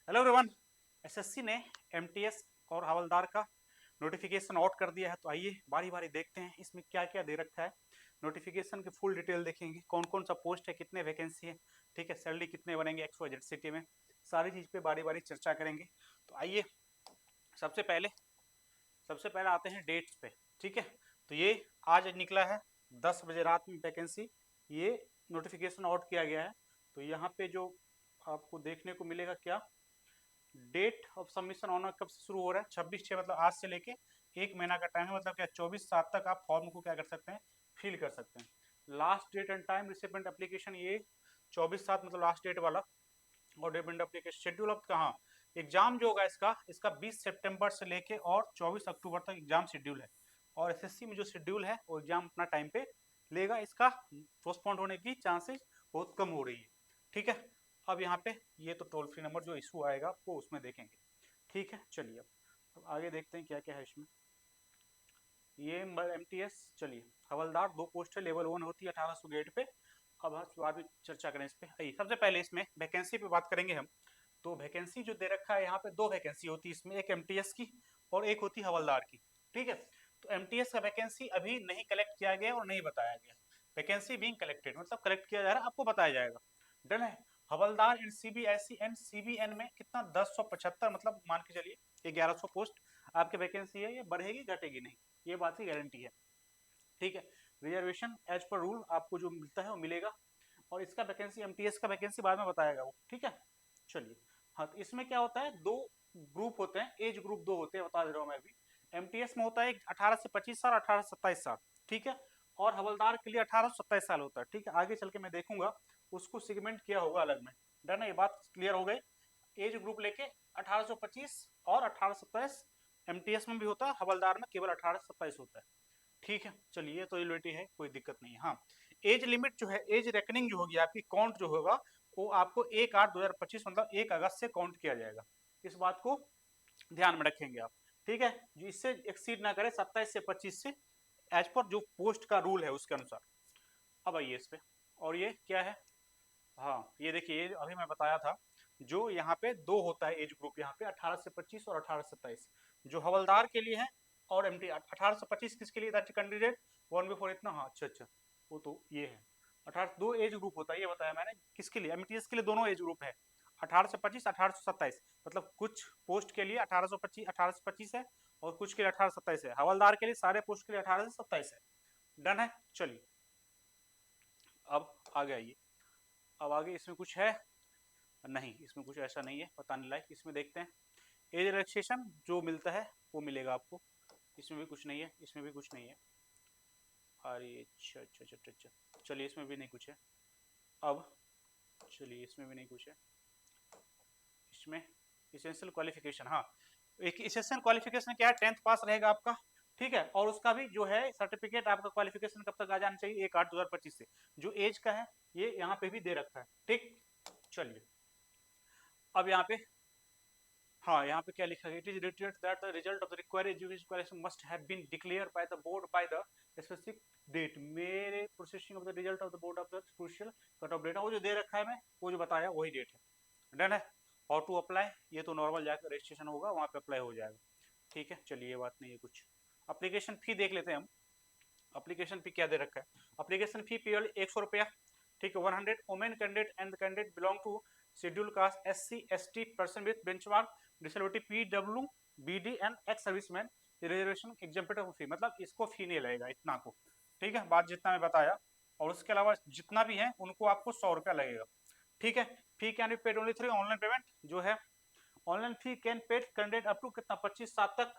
Hello everyone. SSC ने MTS और हवलदार का नोटिफिकेशन आउट कर दिया है, तो आइए बारी बारी देखते हैं इसमें क्या क्या दे रखा है। नोटिफिकेशन की फुल डिटेल देखेंगे, कौन कौन सा पोस्ट है, कितने वैकेंसी है, ठीक है, सैलरी कितने बनेंगे XYZ सिटी में, सारी चीज़ पे बारी बारी चर्चा करेंगे। तो आइए सबसे पहले सबसे पहले आते हैं डेट्स पे। ठीक है, तो ये आज निकला है 10 बजे रात में वैकेंसी, ये नोटिफिकेशन आउट किया गया है। तो यहाँ पे जो आपको देखने को मिलेगा, क्या डेट ऑफ सबमिशन ऑनर कब से शुरू हो रहा है, 26/6, मतलब आज से लेके 1 महीना का टाइम है। मतलब क्या 24/7 तक आप फॉर्म को क्या कर सकते हैं, फिल कर सकते हैं। Last date and time recipient application, ये 24/7 मतलब लास्ट डेट वाला। और डिपेंड एप्लीकेशन शेड्यूल ऑफ कहाँ एग्जाम जो होगा, इसका 20 सितंबर से लेके और 24 अक्टूबर तक एग्जाम शेड्यूल है। और एसएससी में जो शेड्यूल है वो एग्जाम अपना टाइम पे लेगा, इसका पोस्टपोन होने की चांसेस बहुत कम हो रही है। ठीक है, अब यहाँ पे ये तो टोल फ्री नंबर जो इशू आएगा आपको उसमें देखेंगे। ठीक है, चलिए अब आगे देखते हैं क्या क्या है इसमें। ये एमटीएस, चलिए हवलदार 2 पोस्ट है, लेवल 1 होती है 1800 गेट पे। अब हम बाद में चर्चा करें इस पे। सबसे पहले इसमें वैकेंसी पे बात करेंगे हम। तो वैकेंसी जो दे रखा है यहाँ पे, 2 वैकेंसी होती है इसमें, एक एमटीएस की और एक होती है हवलदार की। ठीक है, तो एमटीएस का वैकेंसी अभी नहीं कलेक्ट किया गया और नहीं बताया गया। वैकेंसी बीइंग कलेक्टेड मतलब कलेक्ट किया जा रहा है, आपको बताया जाएगा। डन है। हवलदार एंड सीबीएसई एंड सीबीएन में कितना, 1075, मतलब मान के चलिए 1100 पोस्ट आपकी वैकेंसी है। ये बढ़ेगी घटेगी नहीं, ये बात की गारंटी है। ठीक है, रिजर्वेशन एज पर रूल आपको जो मिलता है वो मिलेगा। और इसका वैकेंसी, एमटीएस का वैकेंसी बाद में बताएगा वो। ठीक है, चलिए। हाँ, तो इसमें क्या होता है, 2 ग्रुप होते हैं, एज ग्रुप 2 होते हैं, बता दे रहा हूँ मैं अभी। एमटीएस में होता है 18 से 25 साल, 18 से 27 साल। ठीक है, और हवलदार के लिए 18 से 27 साल होता है। ठीक है, आगे चल के मैं देखूंगा उसको सेगमेंट किया होगा अलग में। डन है, ये बात क्लियर हो गई। एज ग्रुप लेके 1825 और 18 से 27 एमटीएस में भी होता है, हवलदार में केवल 18 से 27 होता है। ठीक है, चलिए ये तो एलिजिबिलिटी है, कोई दिक्कत नहीं है। हाँ, एज लिमिट जो है, एज रेकनिंग जो होगी आपकी, काउंट जो होगा वो आपको 1/8/2025 मतलब 1 अगस्त से काउंट किया जाएगा। इस बात को ध्यान में रखेंगे आप। ठीक है, जो इससे एक्सीड ना करे 27 से 25 से, एज पर जो पोस्ट का रूल है उसके अनुसार। अब आइए इस पे, और ये क्या है। हाँ, ये देखिए, ये अभी मैं बताया था, जो यहाँ पे 2 होता है एज ग्रुप, यहाँ पे 18 से 25 और 18 से 27, जो हवलदार के लिए है। और एमटी 18 से 25 किसके लिए था कैंडिडेट, वन बिफोर इतना। हाँ, अच्छा अच्छा, वो तो ये है। 18, 2 एज ग्रुप होता है, ये बताया मैंने किसके लिए, एमटीएस के लिए दोनों एज ग्रुप है, 18 से 25, 18 से 27। मतलब कुछ पोस्ट के लिए 18 से 25 है और कुछ के लिए 18 से 27 है। हवलदार के लिए सारे पोस्ट के लिए 18 से 27 है। डन है, चलिए अब आगे आइए। अब आगे इसमें कुछ है, नहीं इसमें कुछ ऐसा नहीं है बताने लायक। इसमें देखते हैं एज रिलैक्सेशन जो मिलता है वो मिलेगा आपको। इसमें भी कुछ नहीं है, इसमें भी कुछ नहीं है। अरे अच्छा अच्छा अच्छा अच्छा अच्छा। चलिए इसमें भी नहीं कुछ है। अब चलिए इसमें भी नहीं कुछ है। इसमें इसेंशियल क्वालिफिकेशन, हाँ, एक इसेंशियल क्वालिफिकेशन क्या है, 10th पास रहेगा आपका। ठीक है, और उसका भी जो है सर्टिफिकेट आपका क्वालिफिकेशन कब तक आ जाना चाहिए, 1/8/2025 से। जो एज का है ये यहाँ पे भी दे रखा है। ठीक, चलिए अब यहाँ पे, हाँ, यहाँ पे क्या लिखा है, it is written that the result of the required education qualification must have been declared by the board by the specific date, मेरे processing of the result of the board of the crucial cut off date, वो जो दे रखा है मैं, वो जो बताया वही डेट है। डन है। हाउ टू अप्लाई, ये तो नॉर्मल जाकर रजिस्ट्रेशन होगा वहाँ पे अप्लाई हो जाएगा। ठीक है, चलिए ये बात नहीं है कुछ। अप्लीकेशन फी देख लेते हैं हम। अप्लीकेशन फी क्या दे रखा है, अप्लीकेशन फी पीएल 100 रुपया। ठीक है, 100 women candidate and candidate belong to schedule caste SC ST person with benchmark disability PW BD and ex serviceman reservation exempted fee, मतलब इसको फी नहीं लगेगा इतना को। ठीक है, बात जितना मैं बताया, और उसके अलावा जितना भी है उनको आपको 100 रुपया लगेगा। ठीक है, fee can be paid only through online payment जो है, online fee can paid candidate up to कितना, 25/7 तक।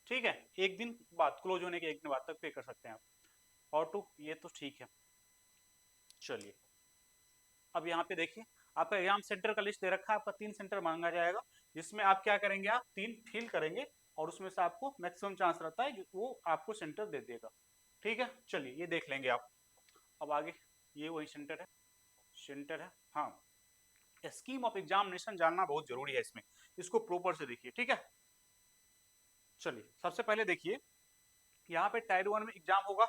ठीक है, एक दिन बाद, क्लोज होने के एक दिन बाद तक पे कर सकते हैं आप। और टू, ये तो ठीक है। चलिए अब यहाँ पे देखिए, आपका एग्जाम सेंटर का लिस्ट दे रखा है, आपका 3 सेंटर मांगा जाएगा, जिसमें आप क्या करेंगे, आप 3 फिल करेंगे और उसमें से आपको मैक्सिमम चांस रहता है वो आपको सेंटर दे देगा। ठीक है, चलिए ये देख लेंगे आप। अब आगे, ये वही सेंटर है, सेंटर है। हाँ, स्कीम ऑफ एग्जामिनेशन जानना बहुत जरूरी है इसमें, इसको प्रॉपर से देखिए। ठीक है, चलिए सबसे पहले देखिए, यहाँ पे टायर 1 में एग्जाम होगा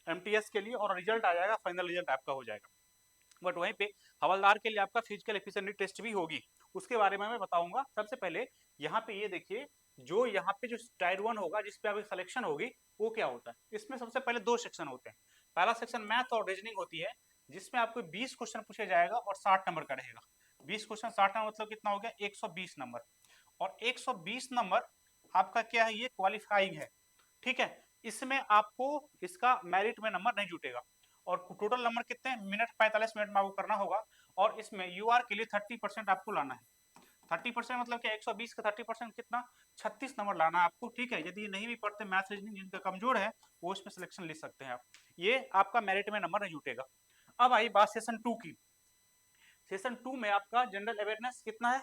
एमटीएस के लिए, और रिजल्ट आ जाएगा, फाइनल रिजल्ट आपका हो जाएगा। बट वहीं पे हवलदार के लिए आपका फिजिकल एफिशिएंसी टेस्ट भी होगी, उसके बारे में मैं बताऊंगा। सबसे पहले यहाँ पे ये देखिए, जो यहाँ पे जो टायर 1 होगा जिसपे आपकी सिलेक्शन होगी वो क्या होता है। इसमें सबसे पहले 2 सेक्शन होते हैं। पहला सेक्शन मैथ और रीजनिंग होती है, जिसमें आपको 20 क्वेश्चन पूछे जाएगा और 60 नंबर का रहेगा। 20 क्वेश्चन 60 नंबर मतलब कितना हो गया, 120 नंबर। और 120 नंबर आपका क्या है, ये क्वालिफाइंग है, ठीक है। इसमें आपको इसका मेरिट में नंबर नहीं जुटेगा। और टोटल नंबर कितने हैं, मिनट 45 मिनट में आपको करना होगा। और इसमें यूआर के लिए 30% आपको लाना है। 30% मतलब क्या, 120 का 30% कितना, 36 नंबर लाना है आपको, ठीक है। यदि ये नहीं भी पढ़ते मैथ रीजनिंग जिनका कमजोर है वो इसमें सिलेक्शन ले सकते हैं आप, ये आपका मेरिट में नंबर नहीं जुटेगा। अब आई बात सेशन 2 की। सेशन 2 में आपका जनरल अवेयरनेस कितना है,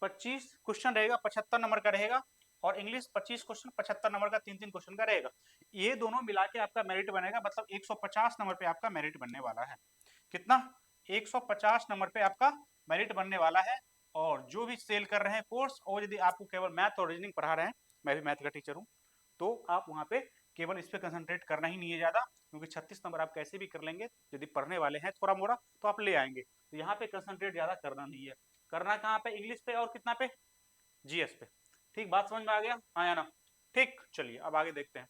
25 क्वेश्चन रहेगा, 75 नंबर का रहेगा। और इंग्लिश 25 क्वेश्चन 75 नंबर का 3-3 क्वेश्चन का रहेगा। ये दोनों मिला के आपका मेरिट बनेगा, मतलब 150 नंबर पे आपका मेरिट बनने वाला है। कितना, 150 नंबर पे आपका मेरिट बनने वाला है। और जो भी सेल कर रहे हैं कोर्स, और यदि आपको केवल मैथ और रीजनिंग पढ़ा रहे हैं, मैं भी मैथ का टीचर हूँ, तो आप वहाँ पे केवल इस पे कंसंट्रेट करना ही नहीं है ज़्यादा, क्योंकि 36 नंबर आप कैसे भी कर लेंगे। यदि पढ़ने वाले हैं थोड़ा मोड़ा तो आप ले आएंगे। तो यहाँ पे कंसंट्रेट ज़्यादा करना नहीं है। करना कहाँ पे, इंग्लिश पे और कितना पे, जीएस पे। ठीक, बात समझ में आ गया, हाँ या ना। ठीक, चलिए अब आगे देखते हैं।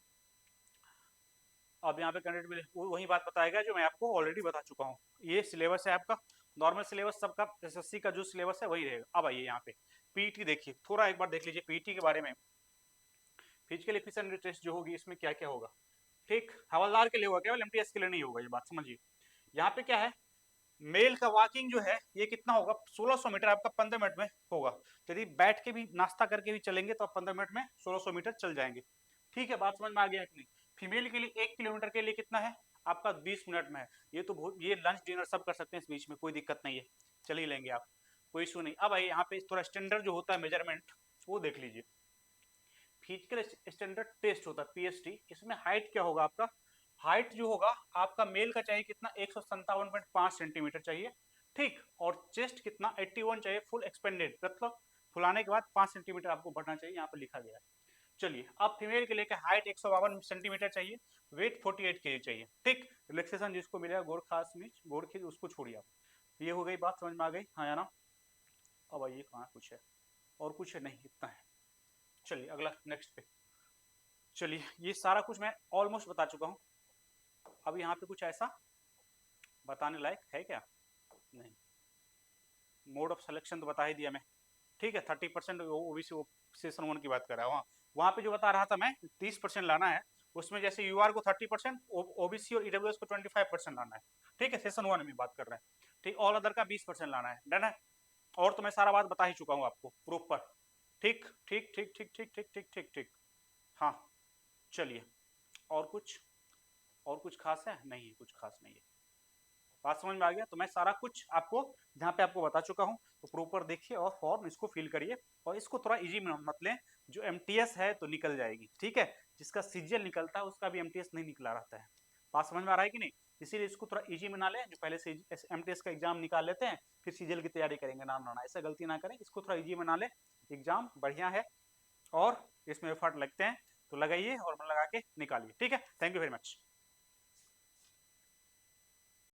अब यहाँ पे कैंडिडेट वही बात बताएगा जो मैं आपको ऑलरेडी बता चुका हूँ। ये सिलेबस है आपका, नॉर्मल सिलेबस सबका, एसएससी का जो सिलेबस है वही रहेगा। अब आइए यहाँ पे पीटी देखिए, थोड़ा एक बार देख लीजिए पीटी के बारे में। फिजिकल एफिशिएंसी टेस्ट जो होगी इसमें क्या क्या होगा, ठीक, हवलदार के लिए होगा, केवल एमटीएस के लिए नहीं होगा, ये बात समझिए। यहाँ पे क्या है, मेल का वॉकिंग जो है ये कितना होगा, 1600 मीटर आपका 15 मिनट में होगा। यदि बैठ के भी नाश्ता करके भी चलेंगे तो आप 15 मिनट में 1600 मीटर चल जाएंगे, ठीक है। बात समझ में आ गया कि नहीं। फीमेल के लिए 1 किलोमीटर के लिए कितना है आपका, 20 मिनट में है। ये तो बहुत, ये लंच डिनर सब कर सकते हैं इस बीच में, कोई दिक्कत नहीं है, चल ही लेंगे आप, कोई इशू नहीं। अब आइए यहाँ पे थोड़ा स्टैंडर्ड जो होता है मेजरमेंट वो देख लीजिए। फिजिकल स्टैंडर्ड टेस्ट होता है पीएसटी, इसमें हाइट क्या होगा आपका, हाइट जो होगा आपका मेल का चाहिए कितना, 157.5 सेंटीमीटर चाहिए, ठीक। और चेस्ट कितना, 81 चाहिए, फुल एक्सपेंडेड मतलब फुलाने के बाद 5 सेंटीमीटर आपको बढ़ना चाहिए, यहाँ पे लिखा गया है। चलिए अब फीमेल के लिए हाइट 152 सेंटीमीटर चाहिए, वेट 48 केजी चाहिए, ठीक। रिलैक्सेशन जिसको मिलेगा गोरखास नीच गोरखी, उसको छोड़िए आप। ये हो गई बात, समझ में आ गई, हाँ या ना। अब आइए कहाँ कुछ है, और कुछ है नहीं, इतना है। चलिए अगला नेक्स्ट पे। चलिए ये सारा कुछ मैं ऑलमोस्ट बता चुका हूँ। अब यहाँ पे कुछ ऐसा बताने लायक है क्या, नहीं। मोड ऑफ सिलेक्शन तो बता ही दिया मैं, ठीक है। 30% ओबीसी सेशन 1 की बात कर रहा हूँ, वहाँ पे जो बता रहा था मैं 30% लाना है। उसमें जैसे यूआर को 30%, ओबीसी और ईडब्ल्यूएस को 25% लाना है, ठीक है। सेशन 1 में बात कर रहे हैं, ठीक। ऑल अदर का 20% लाना है, डन है। और तो मैं सारा बात बता ही चुका हूँ आपको प्रॉपर, ठीक ठीक ठीक ठीक ठीक ठीक ठीक ठीक ठीक, हाँ। चलिए और कुछ, और कुछ खास है, नहीं है, कुछ खास नहीं है। बात समझ में आ गया, तो मैं सारा कुछ आपको जहाँ पे आपको बता चुका हूँ, तो प्रॉपर देखिए और फॉर्म इसको फिल करिए। और इसको थोड़ा इजी मत लें, जो एमटीएस है तो निकल जाएगी, ठीक है। जिसका सीजीएल निकलता है उसका भी एमटीएस नहीं निकला रहता है। बात समझ में आ रहा है कि नहीं, इसीलिए इसको थोड़ा इजी बना लें, जो पहले से एमटीएस का एग्जाम निकाल लेते हैं फिर सीजीएल की तैयारी करेंगे, नाम लाना, ऐसा गलती ना करें, इसको थोड़ा इजी बना लें। एग्जाम बढ़िया है और इसमें एफर्ट लगते हैं, तो लगाइए और मन लगा के निकालिए, ठीक है। Thank you very much.